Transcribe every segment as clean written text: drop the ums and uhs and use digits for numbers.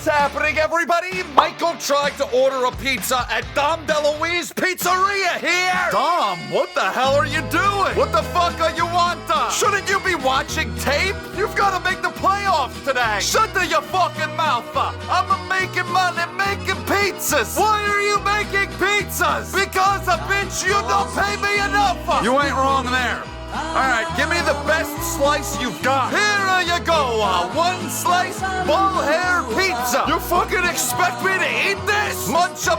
What's happening, everybody? Michael tried to order a pizza at Dom DeLuise Pizzeria here! Dom, what the hell are you doing? What the fuck are you wanting? Shouldn't you be watching tape? You've got to make the playoffs today! Shut your fucking mouth up! I'm making money making pizzas! Why are you making pizzas? Because, bitch, you don't pay me enough! You ain't wrong there. Alright, give me the best slice you've got. Here you go, one slice bull hair pizza. You fucking expect me to eat this? Muncha,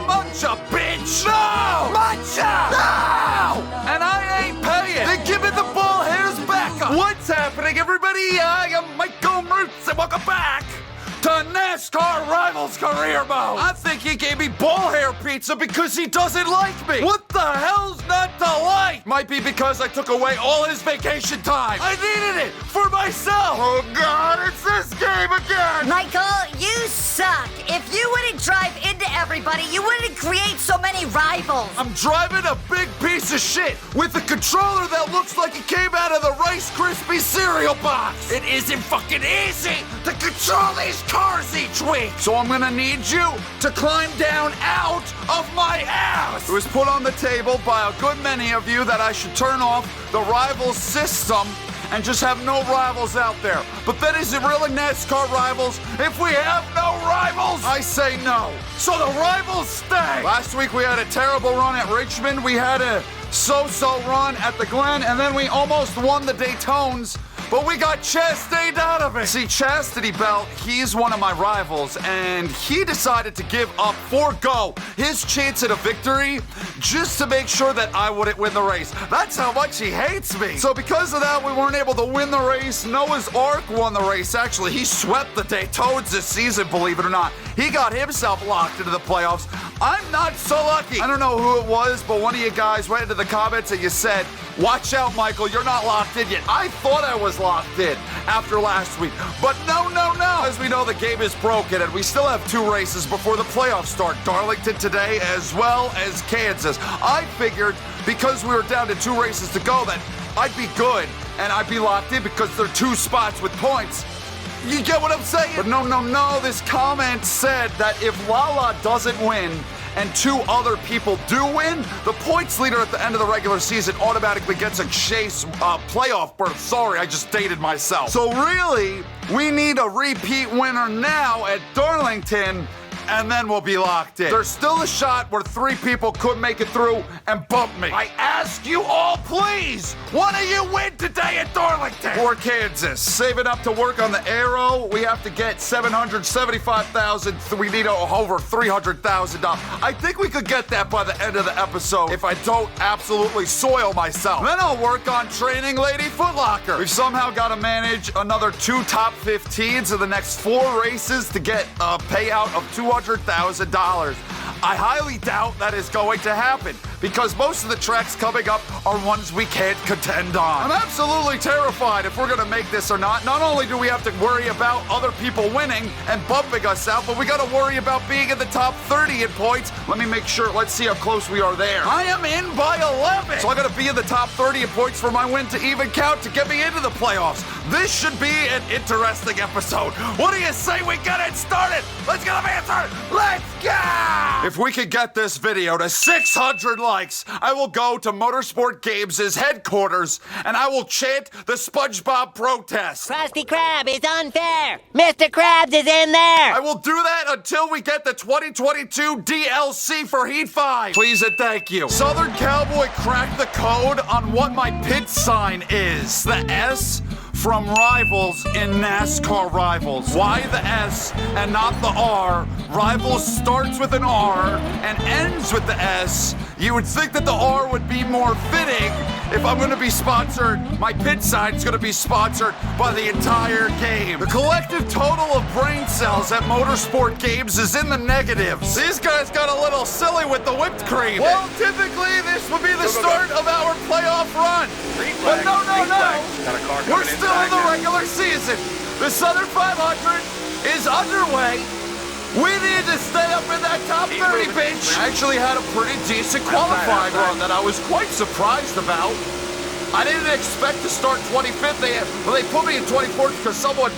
bitch! No! Muncha! No! And I ain't paying. Then give me the bull hairs back. What's happening, everybody? I am Michael Mrucz, and welcome back to NASCAR Rivals Career Mode. I think he gave me bull hair pizza because he doesn't like me. What the hell's not to like? Might be because I took away all his vacation time. I needed it for myself. Oh God, it's this game again. Michael, you suck. If you wouldn't drive into everybody, you wouldn't create so many rivals. I'm driving a big piece of shit with a controller that looks like it came out of the Rice Krispie cereal box. It isn't fucking easy to control these cars each week. So I'm gonna need you to climb down out of my ass. It was put on the table by a good many of you that I should turn off the Rivals system and just have no rivals out there. But then is it really NASCAR Rivals if we have no rivals? I say no. So the rivals stay. Last week we had a terrible run at Richmond. We had a so-so run at the Glen, and then we almost won the Daytones, but we got Chastain out of it. See, Chastity Belt, he's one of my rivals, and he decided to give up, forego his chance at a victory just to make sure that I wouldn't win the race. That's how much he hates me. So because of that, we weren't able to win the race. Noah's Ark won the race. Actually, he swept the Daytones this season, believe it or not. He got himself locked into the playoffs. I'm not so lucky. I don't know who it was, but one of you guys went into the comments and you said, watch out, Michael, you're not locked in yet. I thought I was locked in after last week, but no. As we know, the game is broken, and we still have 2 races before the playoffs start. Darlington today, as well as Kansas. I figured, because we were down to 2 races to go, that I'd be good, and I'd be locked in because there are 2 spots with points. You get what I'm saying? But no, this comment said that if Lala doesn't win, and 2 other people do win, the points leader at the end of the regular season automatically gets a chase playoff berth. Sorry, I just dated myself. So really, we need a repeat winner now at Darlington, and then we'll be locked in. There's still a shot where 3 people could make it through and bump me. I ask you all, please, one of you win today at Darlington or Kansas. Saving up to work on the Arrow, we have to get $775,000. We need over $300,000. I think we could get that by the end of the episode if I don't absolutely soil myself. Then I'll work on training Lady Foot Locker. We've somehow got to manage another 2 top 15s in the next 4 races to get a payout of $200,000. I highly doubt that is going to happen because most of the tracks coming up are ones we can't contend on. I'm absolutely terrified if we're going to make this or not. Not only do we have to worry about other people winning and bumping us out, but we got to worry about being in the top 30 in points. Let me make sure. Let's see how close we are there. I am in by 11. So I got to be in the top 30 in points for my win to even count to get me into the playoffs. This should be an interesting episode. What do you say we get it started? Let's get them answered. Let's go! If we could get this video to 600 likes, I will go to Motorsport Games' headquarters and I will chant the SpongeBob protest. Krusty Krab is unfair. Mr. Krabs is in there. I will do that until we get the 2022 DLC for Heat 5. Please and thank you. Southern Cowboy cracked the code on what my pit sign is. The S from Rivals in NASCAR Rivals. Why the S and not the R? Rivals starts with an R and ends with the S. You would think that the R would be more fitting if I'm going to be sponsored. My pit sign's going to be sponsored by the entire game. The collective total of brain cells at Motorsport Games is in the negatives. These guys got a little silly with the whipped cream. Well, typically this would be the start of our playoff run. But no. We're still in the regular season. The Southern 500 is underway. We need to stay up in that top 30 bench. I actually had a pretty decent qualifying run that I was quite surprised about. I didn't expect to start 25th. They put me in 24th because someone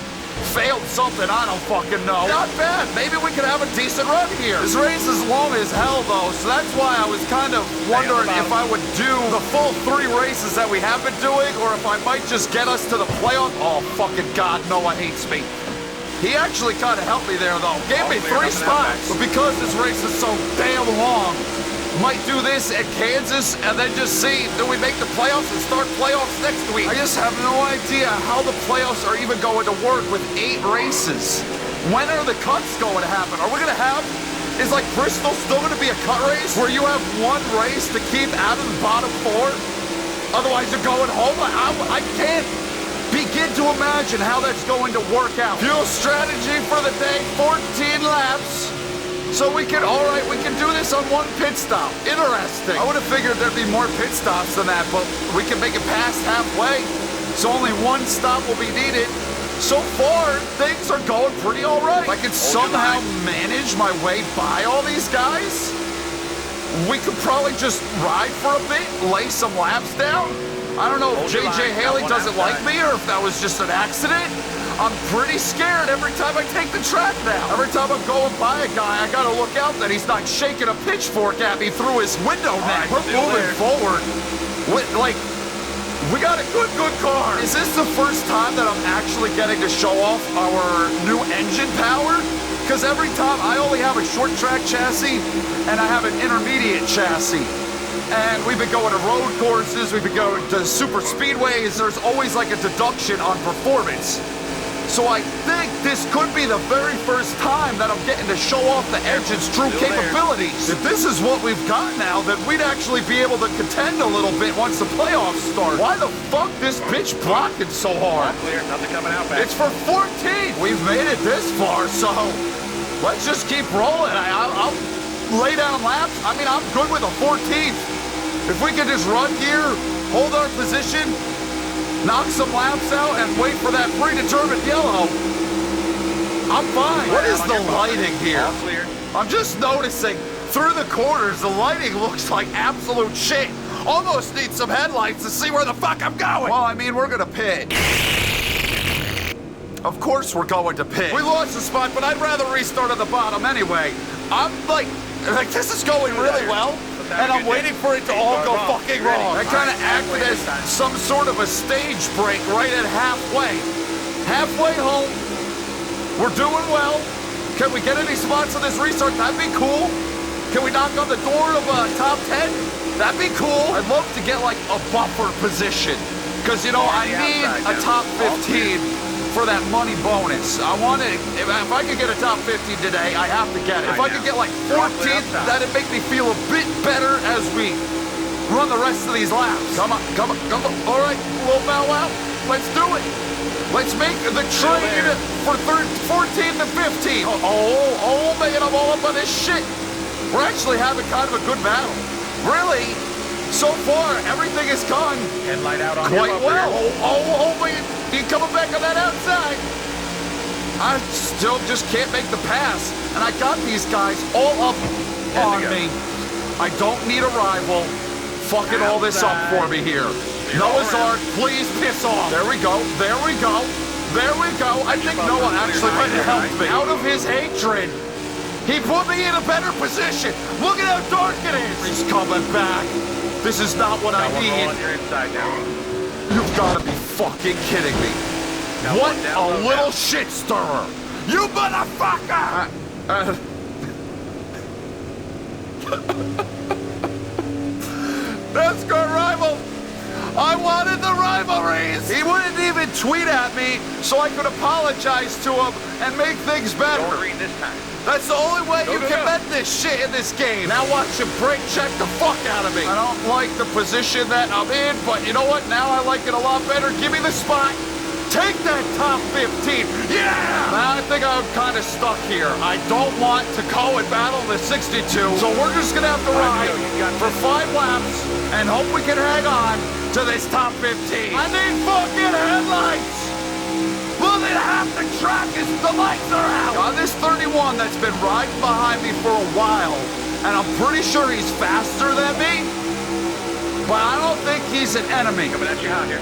failed something, I don't fucking know. Not bad. Maybe we could have a decent run here. This race is long as hell, though, so that's why I was kind of wondering if I would do the full 3 races that we have been doing, or if I might just get us to the playoff. Oh, fucking God, Noah hates me. He actually kind of helped me there, though. Gave me 3 spots. But because this race is so damn long, might do this at Kansas and then just see, do we make the playoffs and start playoffs next week? I just have no idea how the playoffs are even going to work with 8 races. When are the cuts going to happen? Are we going to have, is like Bristol still going to be a cut race where you have 1 race to keep out of the bottom 4? Otherwise you're going home? I can't begin to imagine how that's going to work out. Fuel strategy for the day, 14 laps. So we can, all right, we can do this on 1 pit stop. Interesting. I would have figured there'd be more pit stops than that, but we can make it past halfway. So only 1 stop will be needed. So far, things are going pretty all right. If I could somehow manage my way by all these guys, we could probably just ride for a bit, lay some laps down. I don't know if JJ Haley doesn't like me or if that was just an accident. I'm pretty scared every time I take the track now. Every time I'm going by a guy, I gotta look out that he's not shaking a pitchfork at me through his window net. We're moving forward. We got a good car. Is this the first time that I'm actually getting to show off our new engine power? Because every time I only have a short track chassis and I have an intermediate chassis. And we've been going to road courses, we've been going to super speedways. There's always like a deduction on performance. So I think this could be the very first time that I'm getting to show off the engine's true capabilities. If this is what we've got now, then we'd actually be able to contend a little bit once the playoffs start. Why the fuck this bitch blocking so hard? All clear, nothing coming out back. It's for 14. We've made it this far, so let's just keep rolling. I'll lay down laps. I mean, I'm good with a 14th. If we can just run here, hold our position, knock some laps out, and wait for that predetermined yellow, I'm fine. What is the lighting here? I'm just noticing through the corners, the lighting looks like absolute shit. Almost need some headlights to see where the fuck I'm going. Well, I mean, we're gonna pit. Of course we're going to pit. We lost a spot, but I'd rather restart at the bottom anyway. I'm like this is going really well. And I'm waiting for it to all go fucking wrong. I kind of acted as some sort of a stage break right at halfway. Halfway home. We're doing well. Can we get any spots on this restart? That'd be cool. Can we knock on the door of a top 10? That'd be cool. I'd love to get like a buffer position. Because, you know, I need a top 15 for that money bonus. I want it. If I could get a top 15 today, I have to get it. If I could get like 14th, that'd make me feel a bit better as we run the rest of these laps. Come on, come on, come on. All right, little bow wow. Let's do it. Let's make the trade for 14th and 15th. Oh, man, I'm all up on this shit. We're actually having kind of a good battle. Really, so far, everything has gone Headlight out on quite well. Oh, man. He coming back on that outside. I still just can't make the pass. And I got these guys all up on me. I don't need a rival fucking all this up for me here. Noah's Ark, please piss off. There we go. There we go. There we go. I think Noah actually might have helped me. Out of his hatred, he put me in a better position. Look at how dark it is. He's coming back. This is not what I need. You're inside now. You've got to be fucking kidding me. What a little shit stirrer. You motherfucker! NASCAR rival. I wanted the rivalries. He wouldn't even tweet at me so I could apologize to him and make things better. Don't read this time. That's the only way you can bet this shit in this game. Now watch him brake check the fuck out of me. I don't like the position that I'm in, but you know what? Now I like it a lot better. Give me the spot. Take that top 15. Yeah! Now I think I'm kind of stuck here. I don't want to go and battle the 62, so we're just going to have to ride for 5 laps and hope we can hang on to this top 15. I need fucking headlights. Look at half the track is the lights are out. On this 31 that's been riding behind me for a while, and I'm pretty sure he's faster than me, but I don't think he's an enemy. Coming at you hot here.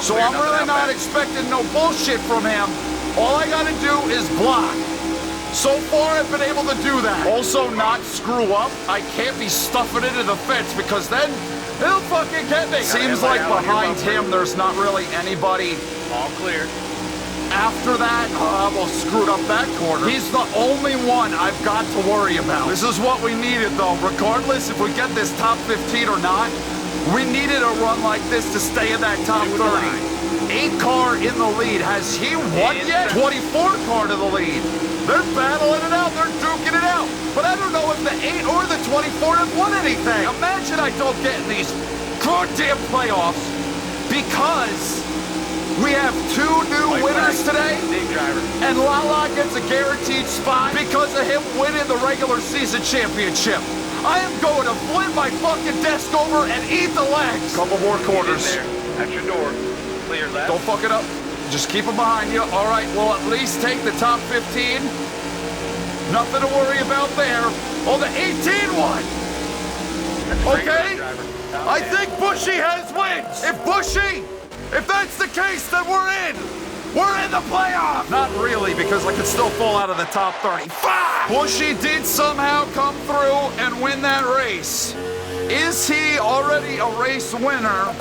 So I'm really not expecting no bullshit from him. All I gotta do is block. So far, I've been able to do that. Also, not screw up. I can't be stuffing into the fence because then he'll fucking get me. Seems like behind him, there's not really anybody. All clear. After that, I almost screwed up that corner. He's the only one I've got to worry about. This is what we needed, though. Regardless if we get this top 15 or not, we needed a run like this to stay in that top 30. 8 car in the lead. Has he won yet? 24 car to the lead. They're battling it out. They're duking it out. But I don't know if the 8 or the 24 have won anything. Imagine I don't get in these goddamn playoffs because we have 2 new winners today, and Lala gets a guaranteed spot because of him winning the regular season championship. I am going to flip my fucking desk over and eat the legs. Couple more quarters. At your door. Clear left. Don't fuck it up. Just keep them behind you. All right, we'll at least take the top 15. Nothing to worry about there. Oh, the 18 won. Okay? I think Bushy has wins. If that's the case, then we're in. We're in the playoff. Not really, because I could still fall out of the top 30. Fuck! Bushy did somehow come through and win that race. Is he already a race winner?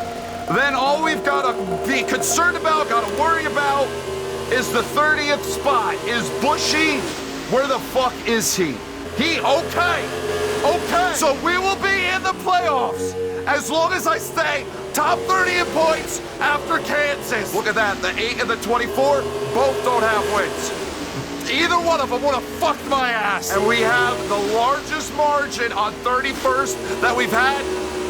Then all we've got to be concerned about, got to worry about, is the 30th spot. Is Bushy? Where the fuck is he? Okay. So we will be in the playoffs as long as I stay top 30 in points after Kansas. Look at that. The 8 and the 24 both don't have wins. Either one of them would have fucked my ass. And we have the largest margin on 31st that we've had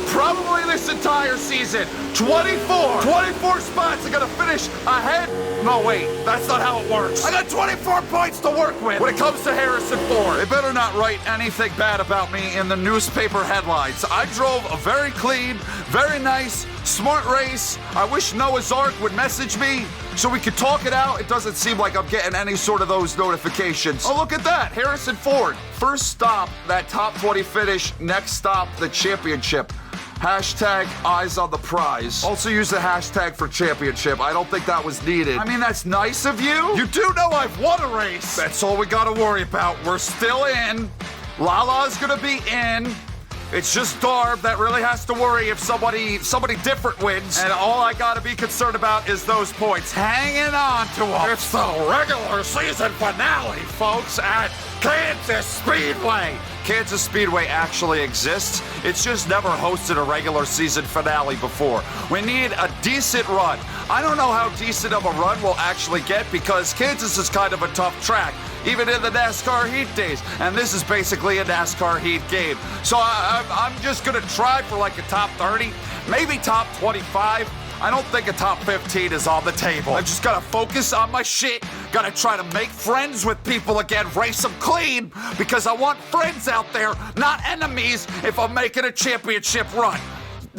probably this entire season. 24 spots are gonna finish ahead. No, wait, that's not how it works. I got 24 points to work with when it comes to Harrison Ford. They better not write anything bad about me in the newspaper headlines. I drove a very clean, very nice, smart race. I wish Noah's Ark would message me so we could talk it out. It doesn't seem like I'm getting any sort of those notifications. Oh, look at that, Harrison Ford. First stop, that top 20 finish. Next stop, the championship. Hashtag eyes on the prize. Also use the hashtag for championship. I don't think that was needed. I mean, that's nice of you. You do know I've won a race. That's all we gotta worry about. We're still in. Lala's gonna be in. It's just Darb that really has to worry if somebody different wins. And all I gotta be concerned about is those points. Hanging on to them. It's the regular season finale, folks, at Kansas Speedway. Kansas Speedway actually exists. It's just never hosted a regular season finale before. We need a decent run. I don't know how decent of a run we'll actually get because Kansas is kind of a tough track, even in the NASCAR heat days. And this is basically a NASCAR heat game. So I'm just gonna try for like a top 30, maybe top 25. I don't think a top 15 is on the table. I just gotta focus on my shit. Gotta try to make friends with people again, race them clean, because I want friends out there, not enemies, if I'm making a championship run.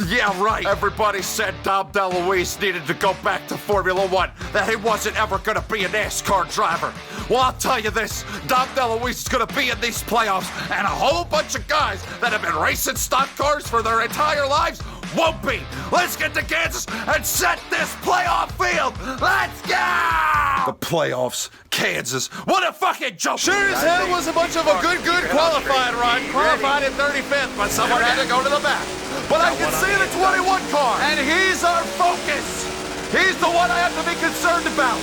Yeah, right. Everybody said Dom DeLuise needed to go back to Formula One, that he wasn't ever gonna be a NASCAR driver. Well, I'll tell you this, Dom DeLuise is gonna be in these playoffs, and a whole bunch of guys that have been racing stock cars for their entire lives won't be. Let's get to Kansas and set this playoff field. Let's go! The playoffs, Kansas. What a fucking joke. Sure as hell was a bunch of a good qualifying run. Qualified in 35th, but someone had to go to the back. But I can see the 21 car, and he's our focus. He's the one I have to be concerned about.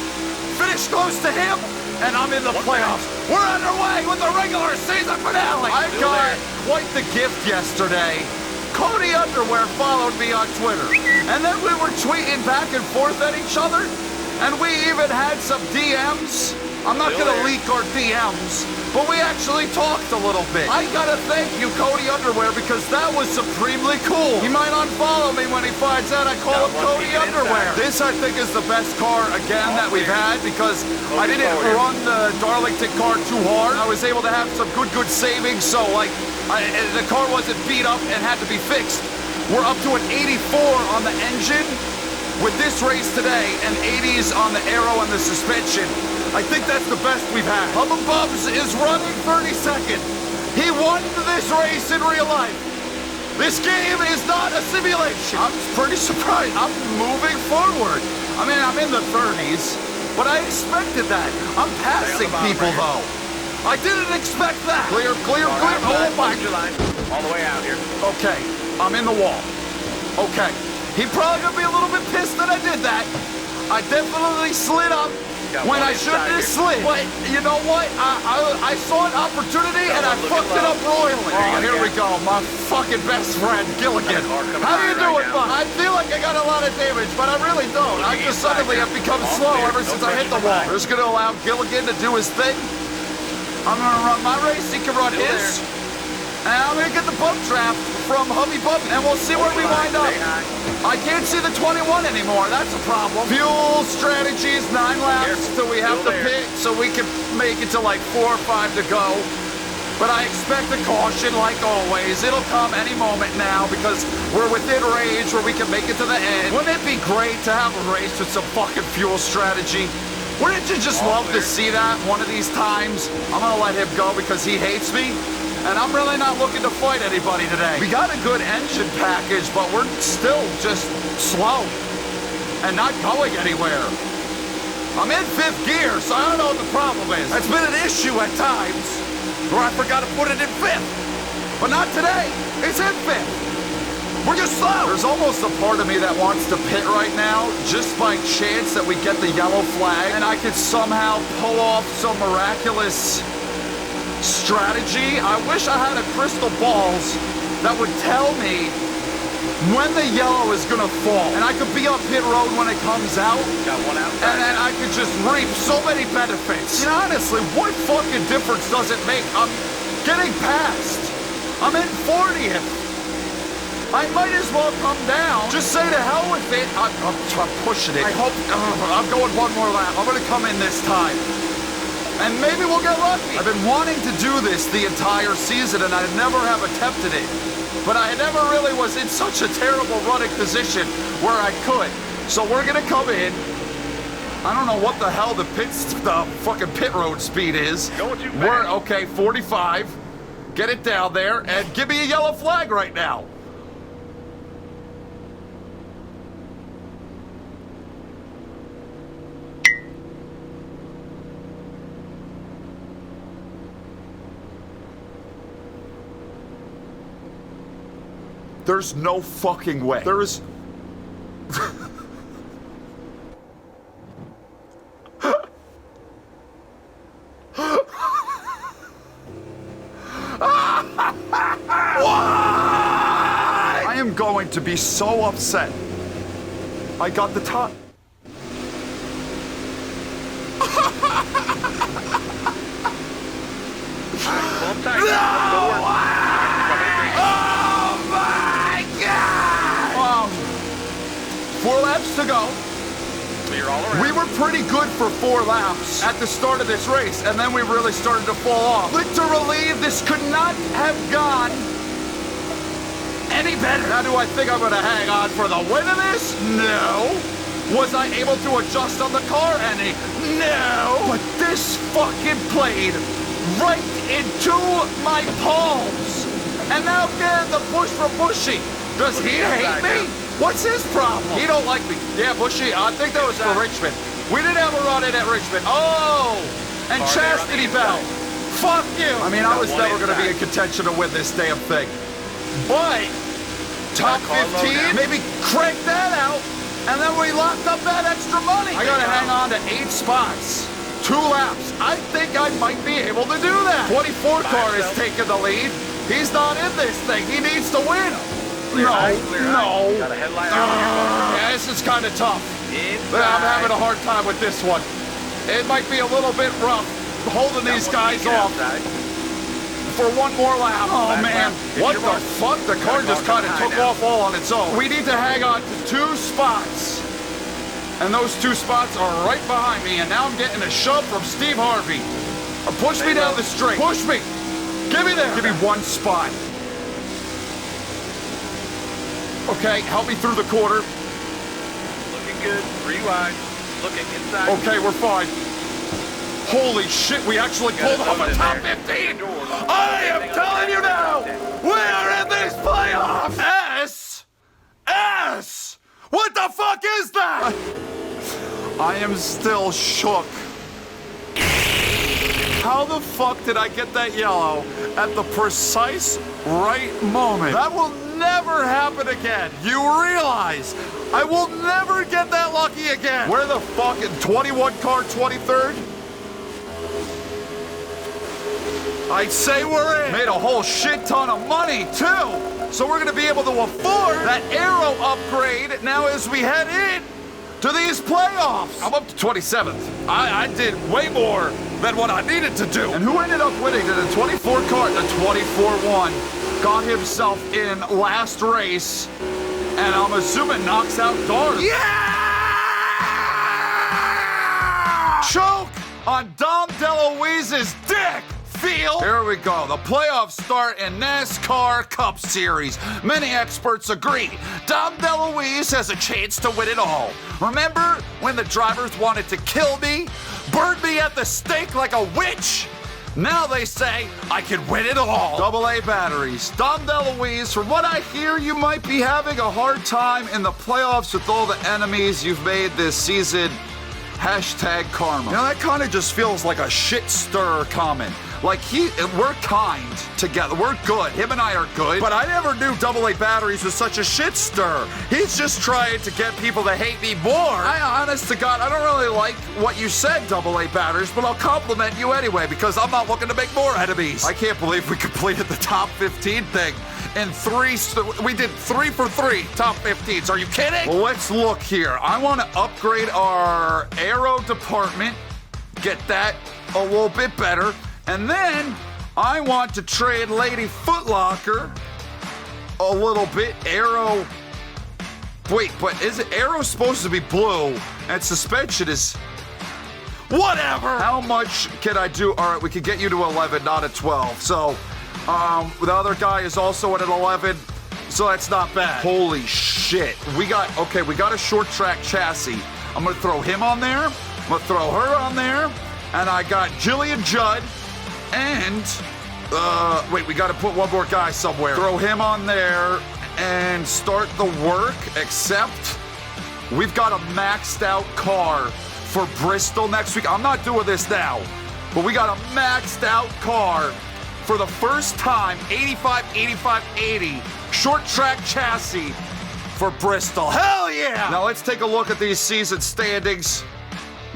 Finish close to him, and I'm in the playoffs. We're underway with the regular season finale. I got quite the gift yesterday. Cody Underwear followed me on Twitter. And then we were tweeting back and forth at each other. And we even had some DMs. I'm not going to leak our DMs, but we actually talked a little bit. I got to thank you, Cody Underwear, because that was supremely cool. He might unfollow me when he finds out I call him Cody Underwear. This, I think, is the best car, again, that we've had because I didn't run the Darlington car too hard. I was able to have some good savings, so, like, the car wasn't beat up and had to be fixed. We're up to an 84 on the engine with this race today and 80s on the aero and the suspension. I think that's the best we've had. Hubba Bubs is running 32nd. He won this race in real life. This game is not a simulation. I'm pretty surprised. I'm moving forward. I mean, I'm in the 30s. But I expected that. I'm passing people, though. I didn't expect that. Clear, clear, clear. Oh, my. All the way out here. Okay, I'm in the wall. Okay. He probably gonna be a little bit pissed that I did that. I definitely slid up when I shouldn't have slid. But you know what? I saw an opportunity and I fucked it up royally. Oh, here we go. My fucking best friend, Gilligan. How you doing, bud? I feel like I got a lot of damage, but I really don't. I just suddenly have become slow ever since I hit the wall. We're just gonna allow Gilligan to do his thing. I'm gonna run my race, he can run his. And I'm gonna get the bump draft from Hubby Bubby, and we'll see where we wind up. I can't see the 21 anymore, that's a problem. Fuel strategies, 9 laps till we have to pit, so we can make it to like 4 or 5 to go. But I expect a caution like always. It'll come any moment now because we're within range where we can make it to the end. Wouldn't it be great to have a race with some fucking fuel strategy? Wouldn't you just love to see that one of these times? I'm gonna let him go because he hates me. And I'm really not looking to fight anybody today. We got a good engine package, but we're still just slow and not going anywhere. I'm in 5th gear, so I don't know what the problem is. That's been an issue at times, where I forgot to put it in 5th. But not today. It's in 5th. We're just slow. There's almost a part of me that wants to pit right now, just by chance that we get the yellow flag, and I could somehow pull off some miraculous strategy. I wish I had a crystal balls that would tell me when the yellow is gonna fall, and I could be on pit road when it comes out. Got one outside. And then I could just reap so many benefits. You know, honestly, what fucking difference does it make? I'm getting past. I'm in 40th. I might as well come down. Just say to hell with it. I'm pushing it. I hope. I'm going one more lap. I'm gonna come in this time. And maybe we'll get lucky. I've been wanting to do this the entire season, and I never have attempted it. But I never really was in such a terrible running position where I could. So we're gonna come in. I don't know what the hell the fucking pit road speed is. Going too fast. We're okay, 45. Get it down there, and give me a yellow flag right now. There's no fucking way. There is... I am going to be so upset. I got the top. No! 4 laps to go. Clear all around. We were pretty good for 4 laps at the start of this race, and then we really started to fall off. Literally, this could not have gone any better. Now, do I think I'm going to hang on for the win of this? No. Was I able to adjust on the car any? No. But this fucking played right into my palms. And now getting the push from Bushy. Does he hate me? What's his problem? He don't like me. Yeah, Bushy, I think that was for Richmond. We didn't have a run in at Richmond. Oh! And Chastity Bell. Fuck you! I mean, I was never going to be in contention to win this damn thing. But, top 15, maybe crank that out, and then we locked up that extra money. I got to hang on to 8 spots. 2 laps. I think I might be able to do that. 24 car is taking the lead. He's not in this thing. He needs to win. No. Got a headlight on. Yeah, this is kind of tough. But I'm having a hard time with this one. It might be a little bit rough holding these guys off for 1 more lap. Oh, man. What the fuck? The car just kind of took off all on its own. We need to hang on to 2 spots. And those 2 spots are right behind me. And now I'm getting a shove from Steve Harvey. Push me down the straight. Push me. Give me there. Give me 1 spot. Okay, help me through the quarter. Looking good. 3 wide. Looking inside. Okay, we're fine. Holy shit, we actually pulled off a top 15! I am telling you now! We are in these playoffs! S! What the fuck is that? I am still shook. How the fuck did I get that yellow at the precise right moment? That will never happen again. You realize I will never get that lucky again. Where the fuck in 21 car 23rd? I'd say we're in. Made a whole shit ton of money too. So we're gonna be able to afford that aero upgrade now as we head in to these playoffs. I'm up to 27th. I did way more than what I needed to do. And who ended up winning to the 24 car? The 24-1 got himself in last race, and I'm assuming knocks out Darth. Yeah! Choke on Dom DeLuise's dick. Feel. Here we go. The playoffs start in NASCAR Cup Series. Many experts agree Dom DeLuise has a chance to win it all. Remember when the drivers wanted to kill me, burn me at the stake like a witch? Now they say I can win it all. AA batteries. Dom DeLuise, from what I hear, you might be having a hard time in the playoffs with all the enemies you've made this season. Hashtag karma. You know, that kind of just feels like a shit stir comment. Like we're kind together. We're good. Him and I are good. But I never knew AA batteries was such a shit stir. He's just trying to get people to hate me more. Honest to God, I don't really like what you said, AA batteries, but I'll compliment you anyway because I'm not looking to make more enemies. I can't believe we completed the top 15 thing in we did 3 for 3 top 15s. Are you kidding? Well, let's look here. I want to upgrade our aero department, get that a little bit better. And then I want to trade Lady Footlocker a little bit. Aero. Wait, but is it Aero supposed to be blue and suspension is whatever? How much can I do? All right, we can get you to 11, not a 12. So the other guy is also at an 11, so that's not bad. Holy shit. We got a short track chassis. I'm gonna throw him on there. I'm gonna throw her on there. And I got Jillian Judd. And, wait, we gotta put one more guy somewhere. Throw him on there and start the work, except we've got a maxed out car for Bristol next week. I'm not doing this now, but we got a maxed out car for the first time, 85, 85, 80, short track chassis for Bristol. Hell yeah! Now let's take a look at these season standings.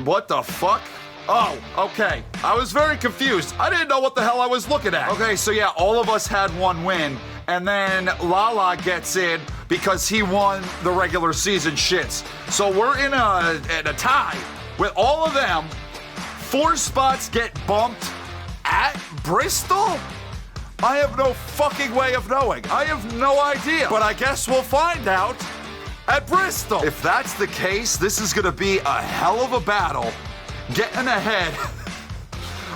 What the fuck? Oh, okay. I was very confused. I didn't know what the hell I was looking at. Okay, so yeah, all of us had one win, and then Lala gets in because he won the regular season shits. So we're in a tie with all of them. 4 spots get bumped at Bristol? I have no fucking way of knowing. I have no idea. But I guess we'll find out at Bristol. If that's the case, this is gonna be a hell of a battle. Getting ahead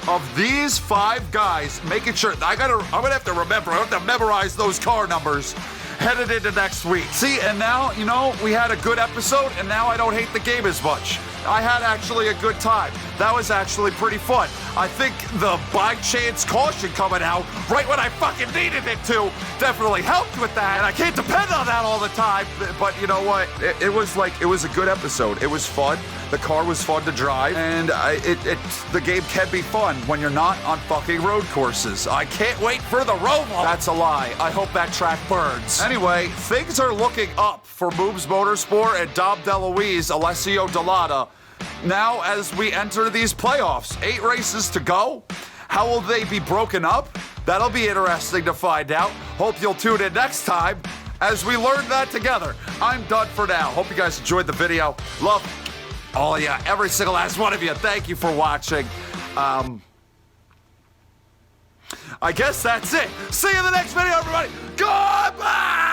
of these 5 guys, making sure I'm gonna have to remember. I have to memorize those car numbers headed into next week. See, and now, you know, we had a good episode, and now I don't hate the game as much. I had actually a good time. That was actually pretty fun. I think the by chance caution coming out right when I fucking needed it to definitely helped with that. And I can't depend on that all the time. But you know what? It was a good episode. It was fun. The car was fun to drive, and the game can be fun when you're not on fucking road courses. I can't wait for the Roval. That's a lie. I hope that track burns. Anyway, things are looking up for Mrucz Motorsport and Dom DeLuise, Alessio Delata. Now, as we enter these playoffs, 8 races to go. How will they be broken up? That'll be interesting to find out. Hope you'll tune in next time as we learn that together. I'm done for now. Hope you guys enjoyed the video. Love all of you, every single last one of you. Thank you for watching. I guess that's it. See you in the next video, everybody. Goodbye!